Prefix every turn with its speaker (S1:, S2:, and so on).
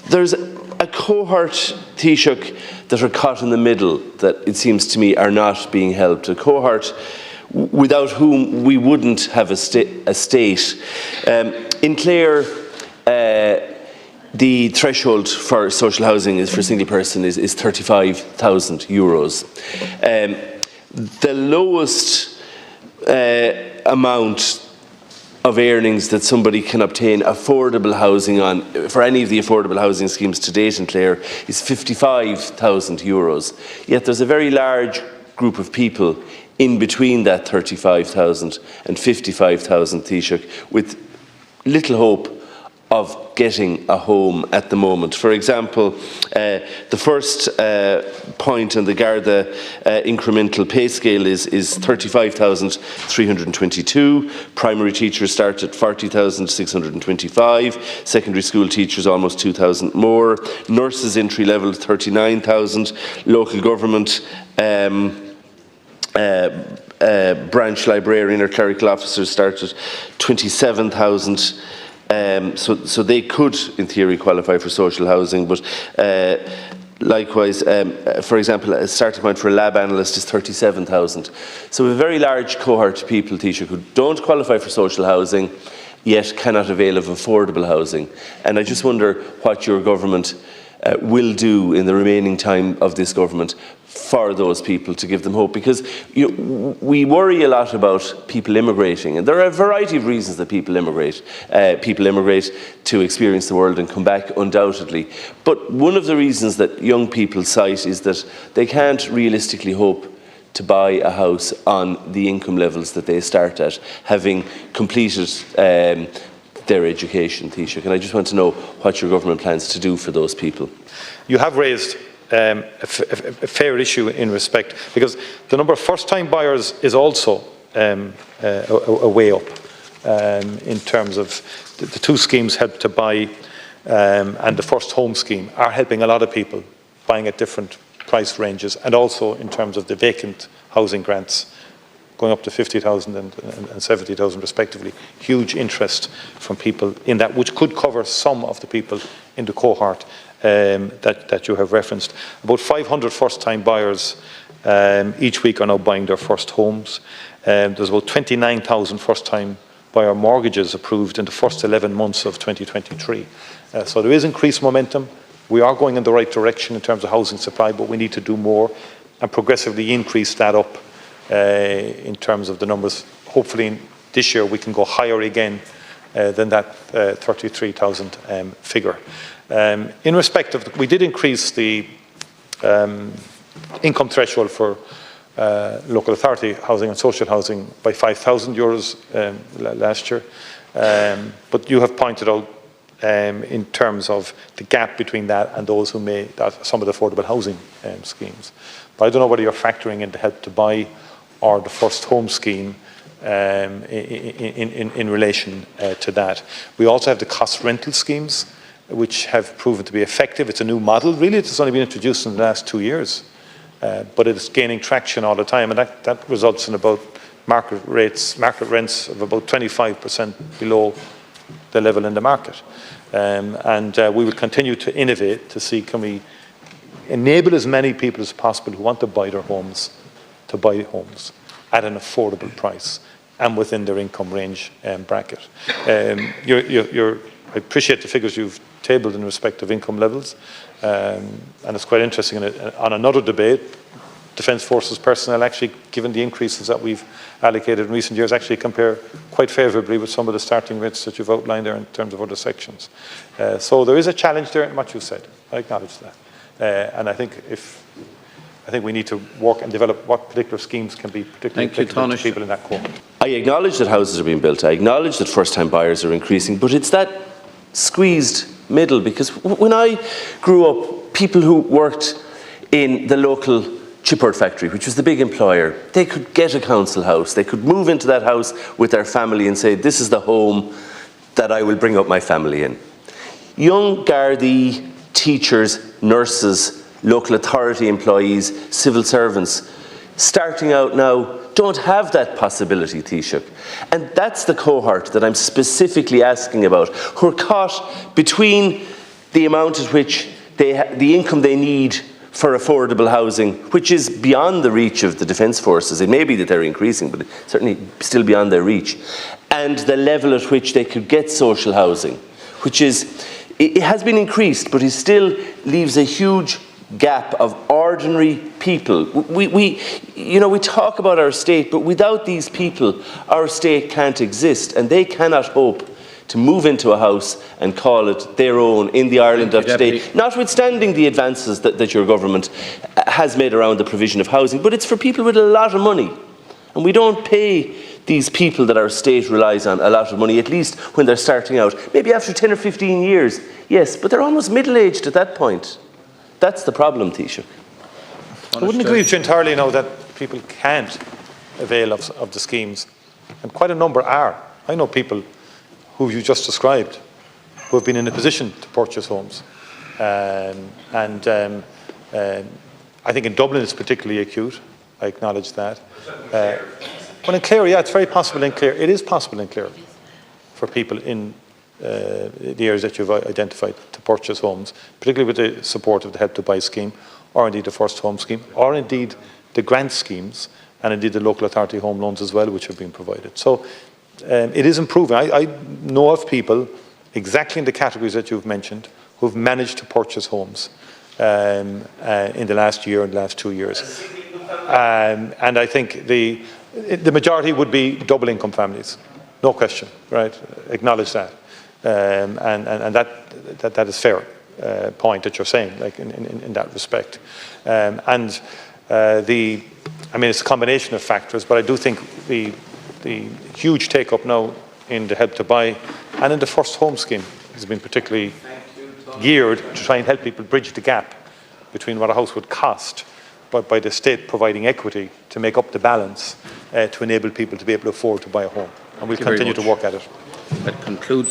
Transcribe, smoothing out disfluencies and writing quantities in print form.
S1: there's a cohort, Taoiseach, that are caught in the middle that it seems to me are not being helped. A cohort without whom we wouldn't have a state. In Clare, the threshold for social housing for a single person is €35,000. The lowest amount of earnings that somebody can obtain affordable housing on for any of the affordable housing schemes to date in Clare is €55,000. Yet there's a very large group of people in between that 35,000 and 55,000, Taoiseach, with little hope of getting a home at the moment. For example, the first point on the Garda incremental pay scale is 35,322. Primary teachers start at 40,625. Secondary school teachers almost 2,000 more. Nurses entry level 39,000. Local government branch librarian or clerical officers start at 27,000. So they could, in theory, qualify for social housing, but likewise, for example, a starting point for a lab analyst is 37,000. So we have a very large cohort of people, Taoiseach, who don't qualify for social housing, yet cannot avail of affordable housing. And I just wonder what your government will do in the remaining time of this government for those people to give them hope, because we worry a lot about people immigrating, and there are a variety of reasons that people immigrate. People immigrate to experience the world and come back, undoubtedly. But one of the reasons that young people cite is that they can't realistically hope to buy a house on the income levels that they start at, having completed their education, Taoiseach. And I just want to know what your government plans to do for those people.
S2: You have raised a fair issue in respect, because the number of first-time buyers is also a way up in terms of the two schemes, Help to Buy and the First Home scheme, are helping a lot of people buying at different price ranges, and also in terms of the vacant housing grants going up to 50,000 and 70,000 respectively. Huge interest from people in that, which could cover some of the people in the cohort that you have referenced. About 500 first-time buyers each week are now buying their first homes. There's about 29,000 first-time buyer mortgages approved in the first 11 months of 2023. So there is increased momentum. We are going in the right direction in terms of housing supply, but we need to do more and progressively increase that up in terms of the numbers. Hopefully this year we can go higher again than that 33,000 figure. In respect of, we did increase the income threshold for local authority housing and social housing by €5,000 last year. But you have pointed out in terms of the gap between that and those who may, some of the affordable housing schemes. But I don't know whether you're factoring in the Help to Buy or the First Home scheme in relation to that. We also have the cost rental schemes, which have proven to be effective. It's a new model. Really, it's only been introduced in the last 2 years, but it's gaining traction all the time, and that results in about market rents of about 25% below the level in the market. And we will continue to innovate to see, can we enable as many people as possible who want to buy their homes to buy homes at an affordable price and within their income range bracket. I appreciate the figures you've tabled in respect of income levels, and it's quite interesting. On another debate, Defence Forces personnel, actually, given the increases that we've allocated in recent years, actually compare quite favourably with some of the starting rates that you've outlined there in terms of other sections. So there is a challenge there in what you said. I acknowledge that. And I think we need to work and develop what particular schemes can be particularly applicable to people in that cohort.
S1: I acknowledge that houses are being built. I acknowledge that first-time buyers are increasing, but it's that squeezed middle, because when I grew up, people who worked in the local chipboard factory, which was the big employer, they could get a council house. They could move into that house with their family and say, this is the home that I will bring up my family in. Young Gardaí, teachers, nurses, local authority employees, civil servants, starting out now, don't have that possibility, Taoiseach. And that's the cohort that I'm specifically asking about, who are caught between the amount at which the income they need for affordable housing, which is beyond the reach of the Defence Forces. It may be that they're increasing, but it's certainly still beyond their reach. And the level at which they could get social housing, which is, it has been increased, but it still leaves a huge gap of ordinary people. We talk about our state, but without these people, our state can't exist, and they cannot hope to move into a house and call it their own in the Ireland of today, notwithstanding the advances that your government has made around the provision of housing. But it's for people with a lot of money, and we don't pay these people that our state relies on a lot of money, at least when they're starting out. Maybe after 10 or 15 years, yes, but they're almost middle-aged at that point. That's the problem, Taoiseach.
S2: I wouldn't agree with you entirely now that people can't avail of the schemes, and quite a number are. I know people who you just described who have been in a position to purchase homes. I think in Dublin it's particularly acute. I acknowledge that. Well, in Clare, yeah, it's very possible in Clare. It is possible in Clare for people in the areas that you've identified to purchase homes, particularly with the support of the Help to Buy scheme, or indeed the First Home scheme, or indeed the grant schemes, and indeed the local authority home loans as well, which have been provided. So it is improving. I know of people exactly in the categories that you've mentioned who've managed to purchase homes in the last year and the last 2 years. And I think the majority would be double income families, no question, right? Acknowledge that. And that is fair point that you're saying, like in that respect. It's a combination of factors, but I do think the huge take-up now in the Help to Buy and in the First Home scheme has been particularly geared to try and help people bridge the gap between what a house would cost, but by the state providing equity to make up the balance to enable people to be able to afford to buy a home. And we'll continue to work at it.
S3: That concludes